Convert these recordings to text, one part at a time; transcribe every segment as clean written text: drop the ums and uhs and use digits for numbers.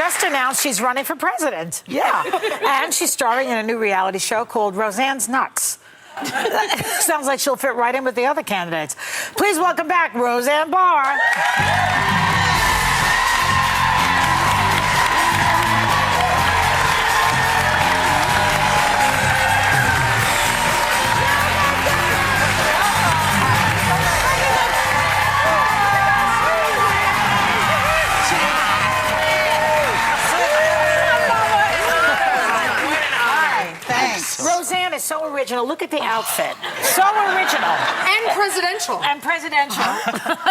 just announced she's running for president. Yeah. And she's starring in a new reality show called Roseanne's Nuts. Sounds like she'll fit right in with the other candidates. Please welcome back Roseanne Barr. Roseanne is so original. Look at the outfit. So original. And presidential. And presidential.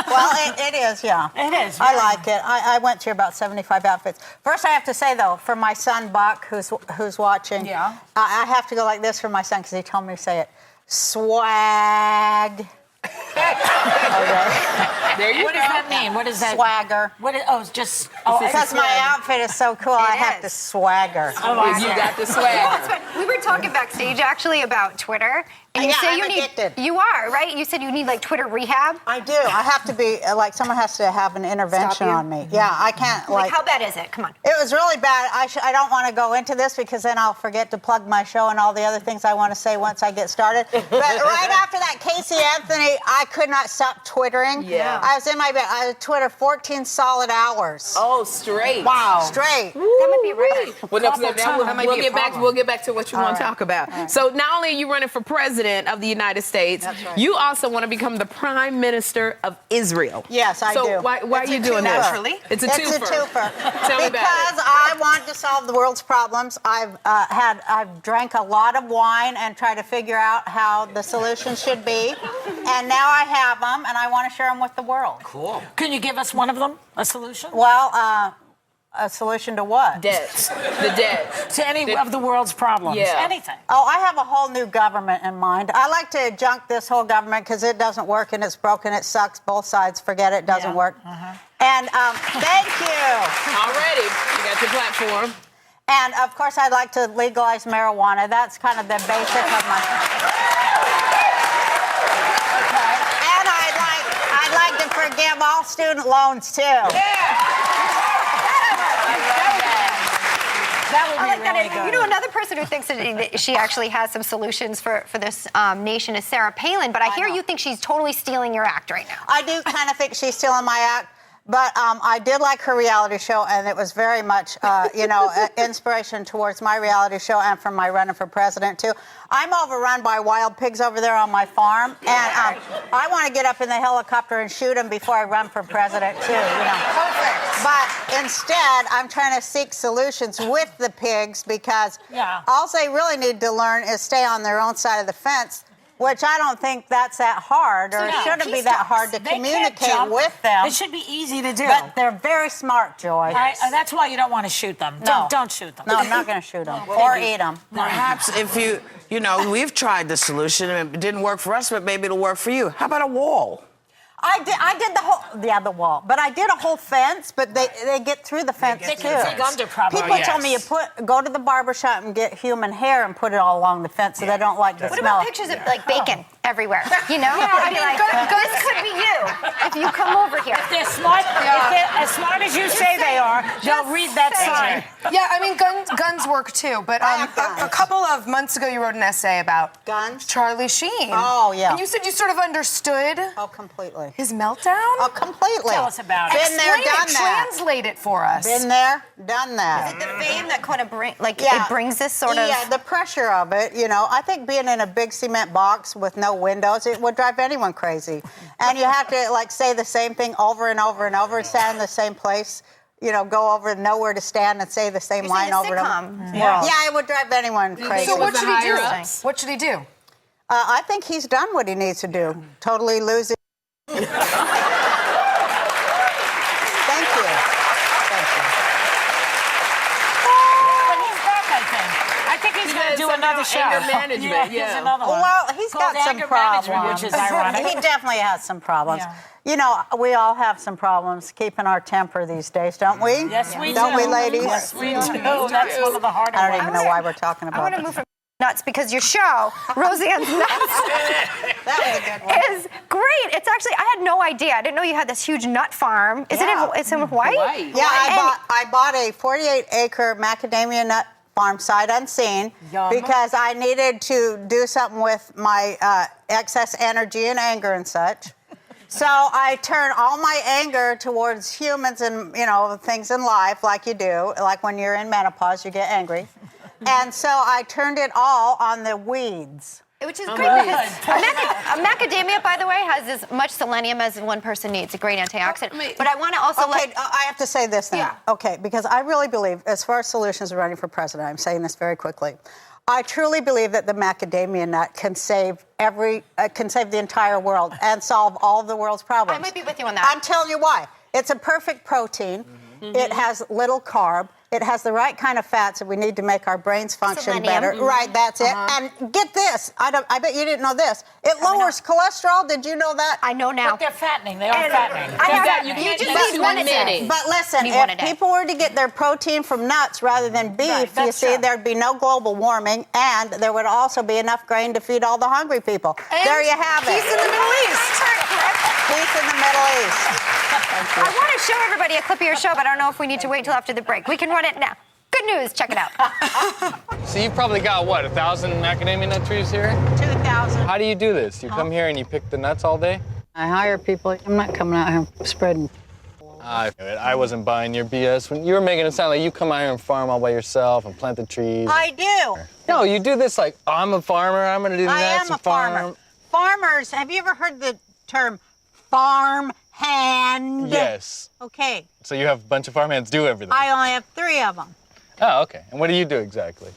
Well, it is, yeah. It is. I like it. I went through about 75 outfits. First, I have to say, though, for my son, Buck, who's watching, yeah. I have to go like this for my son because he told me to say it. Swag. There you What go. does that mean? What is that? Swagger. What is, it's just... Because my outfit is so cool, I have to swagger. You got the swag. We were talking backstage actually about Twitter, and you Yeah, say I'm you addicted. You are, right? You said you need like Twitter rehab. I do. I have to be, like, someone has to have an intervention on me. Yeah, I can't, Like how bad is it? Come on. It was really bad. I don't want to go into this because then I'll forget to plug my show and all the other things I want to say once I get started. But right after that, Casey Anthony, I could not stop Twittering. Yeah. I was in my bed. I Twitter 14 solid hours. Oh, straight. Wow. Straight. That might be right. Well, That might we'll be a get back. problem. We'll get back to what you want to talk about. So, not only are you running for president of the United States, That's right. you also want to become the prime minister of Israel. Yes, I do. So, why are you doing that? Naturally. It's a It's twofer. a twofer. Tell me about Because I want to solve the world's problems. I've drank a lot of wine and tried to figure out how the solutions should be. And now I have them, and I want to share them with the world. Cool. Can you give us one of them? A solution? Well, a solution to what? Debt. The debt. To any of the world's problems. Yeah. Anything. Oh, I have a whole new government in mind. I like to junk this whole government because it doesn't work and it's broken. It sucks. Both sides forget it. Doesn't work. And thank you. Already, you got your platform. And of course, I'd like to legalize marijuana. That's kind of the basic of my. Okay. And I'd like to forgive all student loans too. That would I be like really that. good. You know, another person who thinks that she actually has some solutions for this nation is Sarah Palin, but I hear you think she's totally stealing your act right now. I do kind of think she's still in my act. But I did like her reality show, and it was very much, inspiration towards my reality show and from my running for president, too. I'm overrun by wild pigs over there on my farm, and I want to get up in the helicopter and shoot them before I run for president, too, Perfect. But instead, I'm trying to seek solutions with the pigs because all they really need to learn is stay on their own side of the fence, which I don't think that's that hard, or it shouldn't be that hard to communicate with them. It should be easy to do. But they're very smart, Joy. That's why you don't want to shoot them. No. Don't shoot them. No, I'm not going to shoot them or eat them. Perhaps if we've tried the solution and it didn't work for us, but maybe it'll work for you. How about a wall? I did the wall, but I did a whole fence, but they get through the fence too. dig under probably. People tell me go to the barber shop and get human hair and put it all along the fence so they don't like the What smell. about pictures of like bacon everywhere? You know? Yeah, I mean, This could be you if you come over here. If they're smart, if they're as smart as you say they are, they'll read that sign. Yeah, I mean, guns work too. But I have guns. a couple of months ago, you wrote an essay about Guns? Charlie Sheen. Oh, yeah. And you said you sort of understood Oh, completely. his meltdown. Oh, completely. Tell us about it. Been there, Explain done it. that. Translate it for us. Been there, done that. The fame that kind of it brings this sort of. Yeah, the pressure of it, I think being in a big cement box with no windows, it would drive anyone crazy. And you have to, say the same thing over and over and over, stand in the same place, go over nowhere to stand and say the same line over and over. Yeah, it would drive anyone crazy. So what should he do? higher-ups? What should he do? I think he's done what he needs to do. Totally lose it. Thank you. But he's back, I think. I think he's going to do another show. Anger management, Here's yeah. another one. Well, he's Called got some anger management, problems. which is ironic. He definitely has some problems. Yeah. We all have some problems keeping our temper these days, don't we? Yes, we do. Don't we, ladies? Yes, we do. That's one of the harder I don't ones. even know why we're talking I about want to it. move from nuts because your show, Roseanne's Nuts, That was a good one. is great. It's actually, I had no idea. I didn't know you had this huge nut farm. Is it's in Hawaii? Yeah, I bought a 48-acre macadamia nut farm sight unseen because I needed to do something with my excess energy and anger and such. So I turn all my anger towards humans and, things in life like you do. Like when you're in menopause, you get angry. And so I turned it all on the weeds. Which is great because macadamia, by the way, has as much selenium as one person needs, a great antioxidant. But I want to also I have to say this then. Yeah. Okay, because I really believe, as far as solutions of running for president, I'm saying this very quickly. I truly believe that the macadamia nut can save the entire world and solve all of the world's problems. I might be with you on that. I'm telling you why. It's a perfect protein. Mm-hmm. It has little carb. It has the right kind of fats that we need to make our brains function better. Mm-hmm. Right, that's it. And get this. I bet you didn't know this. It lowers cholesterol. Did you know that? I know now. But they're fattening. They are fattening. You can't just need one a day. But listen, if people were to get their protein from nuts rather than beef, you see, there'd be no global warming, and there would also be enough grain to feed all the hungry people. And there you have it. Peace in the Middle East. Peace in the Middle East. I want to show everybody a clip of your show, but I don't know if we need to wait till after the break. We can run it now. Good news. Check it out. So you've probably got, 1,000 macadamia nut trees here? 2,000. How do you do this? You come here and you pick the nuts all day? I hire people. I'm not coming out here spreading. I wasn't buying your BS. When you were making it sound like you come out here and farm all by yourself and plant the trees. I do. No, you do this like, I'm a farmer, I'm going to do the nuts. I am a farmer. Farmers, have you ever heard the term farm hand? Yes. Okay. So you have a bunch of farmhands do everything. I only have 3 of them. Oh, okay. And what do you do exactly?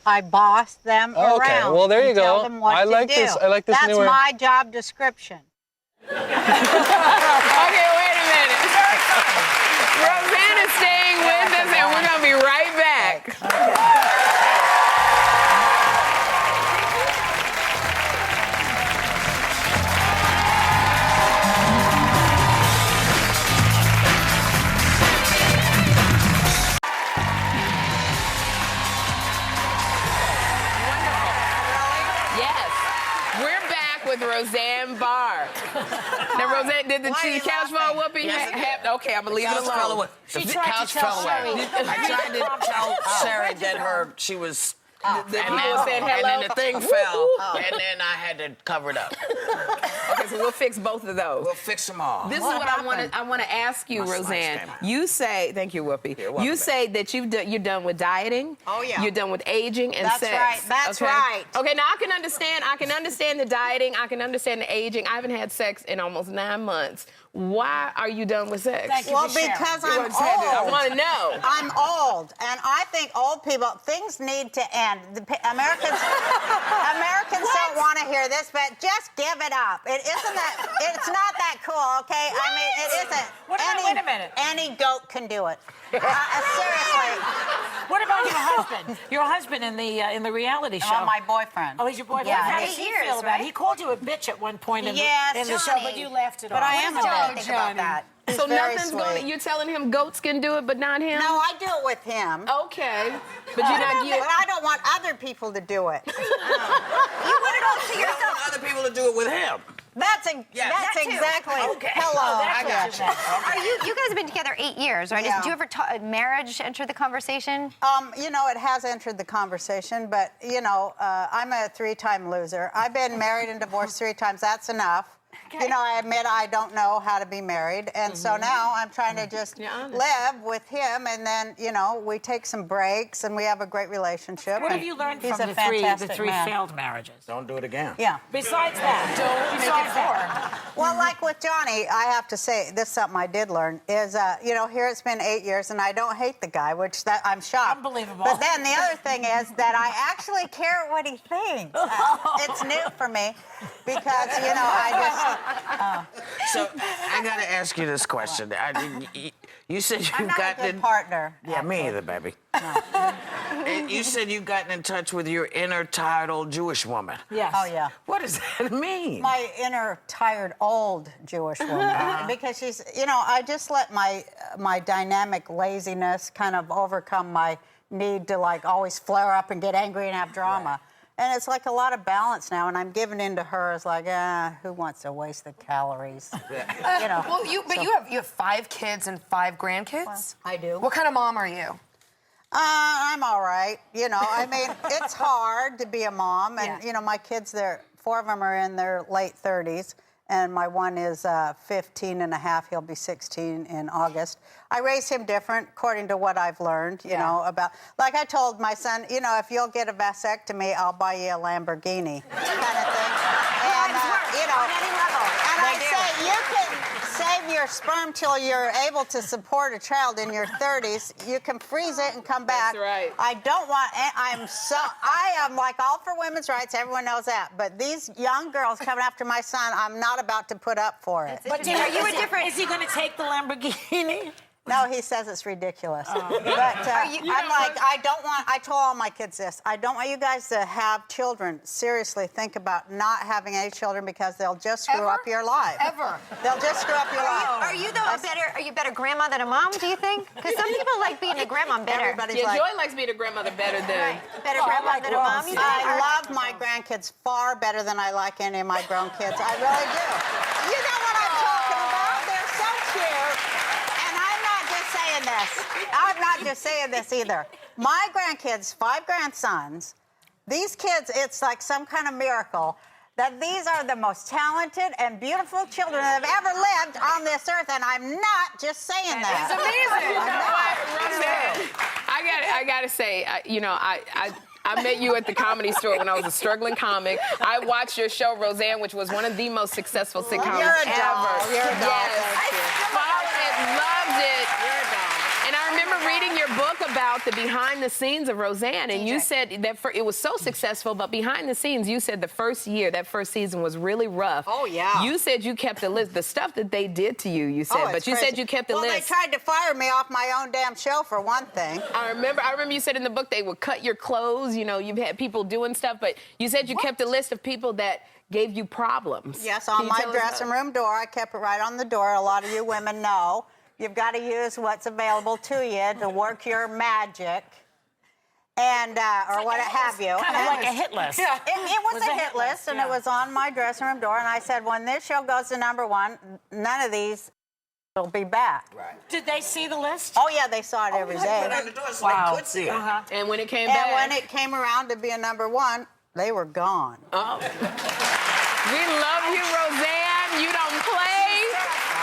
I boss them around. Okay, well, there you and go. Tell them what I like to do. this. I like this That's newer. my job description. Okay, wait a minute. Roseanne is staying with us, and we're going to be right back. With Roseanne Barr. Now, Roseanne, did the couch fall whooping? Yes, Okay, I'm going to leave it alone. The couch fell away. I tried to tell Sarah that she was... The people said hello. And then the thing fell, and then I had to cover it up. Okay, so we'll fix both of those. We'll fix them all. This is what I want to ask you, Roseanne. You say, thank you, Whoopi. You say that you're done with dieting. Oh, yeah. You're done with aging and That's sex. right. That's right. Okay, now I can understand the dieting. I can understand the aging. I haven't had sex in almost 9 months. Why are you done with sex? Well, because I'm old. I want to know. I'm old, and I think old people, things need to end. Americans don't want to hear this, but just give it up. It's not that cool, okay? What? I mean, it isn't. Wait a minute. Any goat can do it. Seriously. What about your husband? Your husband in the reality show. Oh, my boyfriend. Oh, he's your boyfriend. Yeah. How For does 8 he years, feel about it? right? He called you a bitch at one point in the show, Johnny. but you laughed it off. But I am a Johnny bitch. think about that? So very nothing's sweet. going to... You're telling him goats can do it, but not him? No, I do it with him. Okay. But you're not... But I don't want other people to do it. You want it all to I yourself. want other people to do it with him. That's that too. exactly. Okay. Hello. I got you. You guys have been together 8 years, right? Yeah. Did you ever marriage enter the conversation? It has entered the conversation, but, I'm a 3-time loser. I've been married and divorced 3 times. That's enough. Okay. I admit I don't know how to be married, and so now I'm trying to just live with him, and then, we take some breaks, and we have a great relationship. What have you learned He's from a the three man. failed marriages? Don't do it again. Yeah. Besides that, Well, like with Johnny, I have to say, this is something I did learn, is, here it's been 8 years, and I don't hate the guy, which I'm shocked. Unbelievable. But then the other thing is that I actually care what he thinks. It's new for me, because, So I got to ask you this question. You said you've I'm not a gotten good partner. Yeah, me either, baby. And you said you've gotten in touch with your inner tired old Jewish woman. yes. Oh, yeah. What does that mean? My inner tired old Jewish woman, because she's, I just let my dynamic laziness kind of overcome my need to always flare up and get angry and have drama. And it's like a lot of balance now, and I'm giving in to her as like, who wants to waste the calories? You know. Well, you have 5 kids and 5 grandkids. Well, I do. What kind of mom are you? I'm all right. You know, I mean, it's hard to be a mom, and Yeah. you know, my kids, 4 of them are in their late 30s, and my one is 15 and a half. He'll be 16 in August. I raised him different according to what I've learned, you know, about, like I told my son, you know, if you'll get a vasectomy, I'll buy you a Lamborghini, kind of thing. And, you know, and I say, you can save your sperm till you're able to support a child in your 30s. You can freeze it and come back. That's right. I don't want, I am like all for women's rights, everyone knows that, but these young girls coming after my son, I'm not about to put up for it. But Are you a different? Is he going to take the Lamborghini? No, he says it's ridiculous. But I'm like, I told all my kids this, I don't want you guys to have children. Seriously, think about not having any children because they'll just screw up your life. Ever. They'll just screw up your life. Are you a better grandma than a mom? Do you think? Because some people like being a grandma better. Everybody's Yeah, like, Joy likes being a grandmother better than. Better grandma than a mom. You think? I love my grandkids far better than I like any of my grown kids. I really do. You know what I'm talking about? They're so cute. And I'm not just saying this. I'm not just saying this either. My grandkids, 5 grandsons, these kids, it's like some kind of miracle that these are the most talented and beautiful children that have ever lived on this earth, and I'm not just saying that. It's amazing. You I'm know not. what, Roseanne? I got to say, you know, I met you at the Comedy Store when I was a struggling comic. I watched your show, Roseanne, which was one of the most successful sitcoms You're a doll. ever. You're a doll. Yes. I followed it, loved it. You're a doll. And I remember reading your book about the behind the scenes of Roseanne, and you said that it was so successful, but behind the scenes, you said the first year, that first season was really rough. Oh, yeah. You said you kept a list, the stuff that they did to you, you said, Oh, but it's you crazy. said you kept a well, list. they tried to fire me off my own damn show for one thing. I remember you said in the book they would cut your clothes. You know, you've had people doing stuff, but you said you kept a list of people that gave you problems. Yes, Can on you my tell us dressing about it? room door. I kept it right on the door. A lot of you women know. You've got to use what's available to you to work your magic. And, or what have you. Kind of like a hit list. It was a hit list, and it was on my dressing room door. And I said, when this show goes to #1, none of these will be back. Right. Did they see the list? Oh, yeah, they saw it every day. on the door so they could see it. And when it came And back, when it came around to be a #1, they were gone. oh. We love you, Roseanne. You don't play.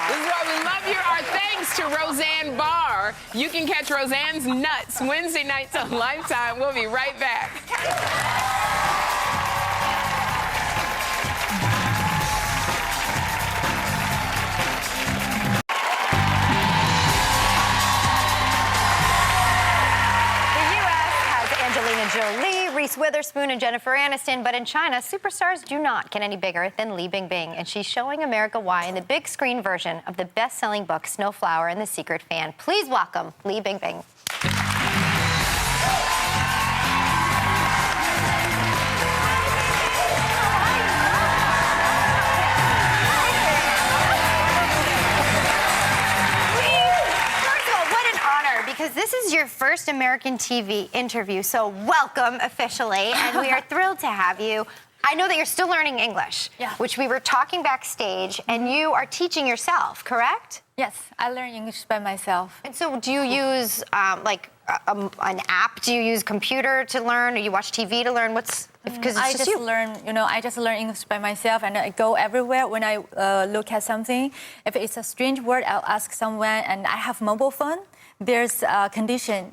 This is why we love you. Our thanks to Roseanne Barr. You can catch Roseanne's Nuts Wednesday nights on Lifetime. We'll be right back. Jolie, Reese Witherspoon, and Jennifer Aniston. But in China, superstars do not get any bigger than Li Bingbing. And she's showing America why in the big screen version of the best-selling book, Snowflower and the Secret Fan. Please welcome Li Bingbing. Because this is your first American TV interview, so welcome officially, and we are thrilled to have you. I know that you're still learning English, which we were talking backstage, and you are teaching yourself, correct? Yes, I learn English by myself. And so do you use an app? Do you use computer to learn, or you watch TV to learn? Because I just learn, I just learn English by myself, and I go everywhere when I look at something. If it's a strange word, I'll ask someone, and I have mobile phone. There's a condition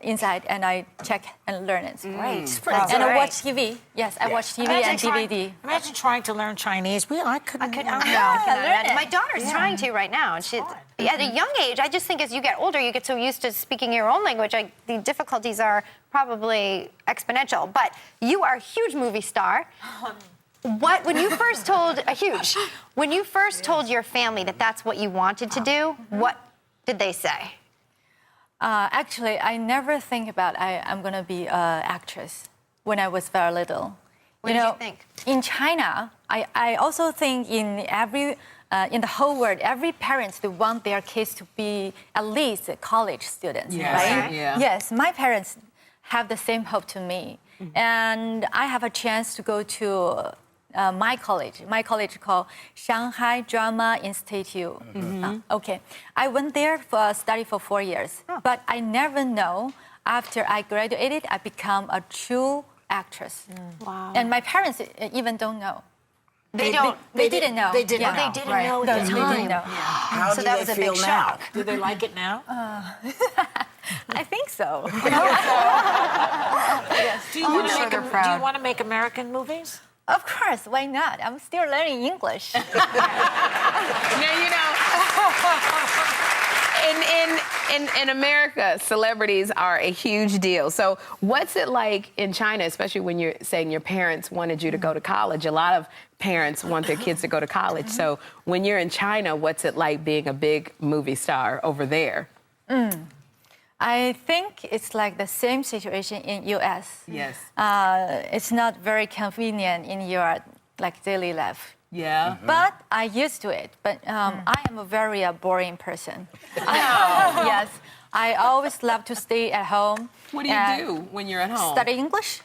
inside, and I check and learn it. Great. And I watch TV. Yes, I watch TV and DVD. Imagine trying to learn Chinese. I couldn't. My daughter's trying to right now, and she, at a young age, I just think as you get older, you get so used to speaking your own language, the difficulties are probably exponential. But you are a huge movie star. When you first told your family that that's what you wanted to do, what did they say? Actually, I never think about I'm going to be an actress when I was very little. What did you think? In China, I also think in the whole world, every parents, they want their kids to be at least college students, right? Yeah. Yes, my parents have the same hope to me. And I have a chance to go to my college called Shanghai Drama Institute. Okay, I went there for study for 4 years, but I never know after I graduated, I become a true actress. Wow. And my parents even don't know. They didn't know. They didn't Yeah. know. They didn't know at the They time. didn't know. How So do that they was a feel big now? shock. Do they like it now? I think so. Do you want to make American movies? Of course, why not? I'm still learning English. Now, you know, in America, celebrities are a huge deal. So what's it like in China, especially when you're saying your parents wanted you to go to college? A lot of parents want their kids to go to college. So when you're in China, what's it like being a big movie star over there? I think it's like the same situation in U.S. Yes. It's not very convenient in your like daily life. Yeah. But I used to it. But I am a very boring person. Yes. I always love to stay at home. What do you and do when you're at home? Study English.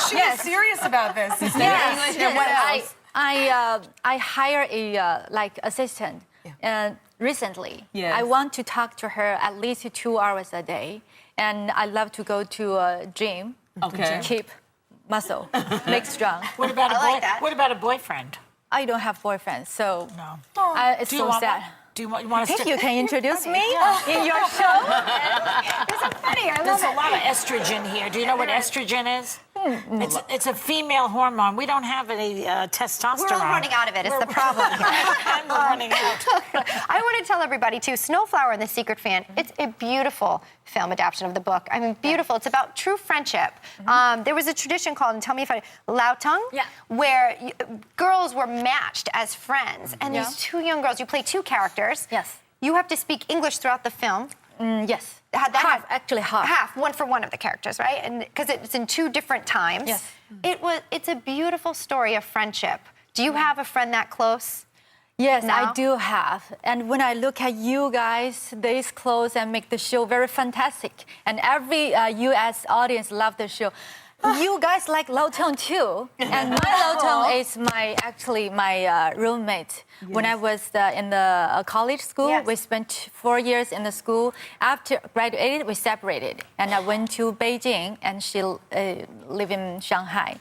She is serious about this. Yes. English, and what else? I hire a like assistant, and recently Yes. I want to talk to her at least 2 hours a day, and I love to go to a gym Okay. to keep muscle, make strong. What about I like that. a boyfriend? I don't have boyfriend, so No. it's Do you so want sad. one? Do you want I to think you can introduce me in your show. It's so funny. I love There's a it. lot of estrogen here. Do you know what estrogen is? It's a female hormone. We don't have any testosterone. We're all running out of it. It's the problem. And we're running out. I want to tell everybody, too, Snowflower and the Secret Fan, it's a beautiful film adaptation of the book. I mean, beautiful. It's about true friendship. There was a tradition called, and tell me if Lao Tung, Yeah. where girls were matched as friends. And Yeah. these two young girls, you play two characters. Yes. You have to speak English throughout the film. Yes. Half, actually half. Half, one for one of the characters, right? And because it's in two different times. Yes. It's a beautiful story of friendship. Do you have a friend that close? Yes, now? I do have. And when I look at you guys, these clothes and make the show very fantastic. And every U.S. audience love the show. You guys like Lao Tung too. And my Lao Tung is my roommate. When I was in the college school, Yes. we spent 4 years in the school. After graduated, we separated. And I went to Beijing, and she live in Shanghai.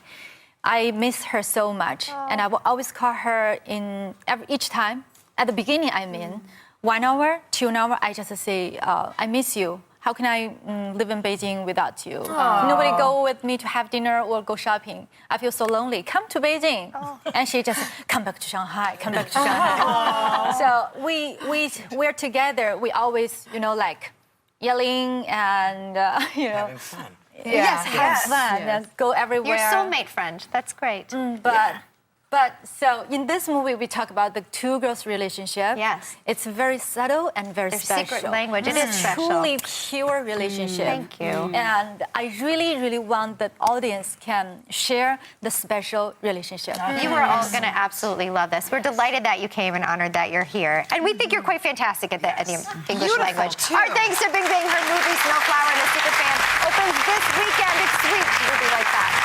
I miss her so much, and I will always call her each time. At the beginning, 1 hour, 2 hours, I just say, I miss you. How can I live in Beijing without you? Nobody go with me to have dinner or go shopping. I feel so lonely. Come to Beijing. And she just, come back to Shanghai, come back to Shanghai. So we're together. We always, like yelling and, Having fun. Yes, have fun and go everywhere. Your soulmate friend. That's great. But so in this movie, we talk about the two girls' relationship. Yes. It's very subtle and very Their special. secret language. It is special. Truly pure relationship. Thank you. And I really, really want that audience can share the special relationship. You are all going to absolutely love this. We're delighted that you came and honored that you're here. And we think you're quite fantastic at the English language. too. Our thanks to Bing Bing. Her movie, Snowflower and the Secret Fan, opens this weekend. It's sweet. We'll be right back.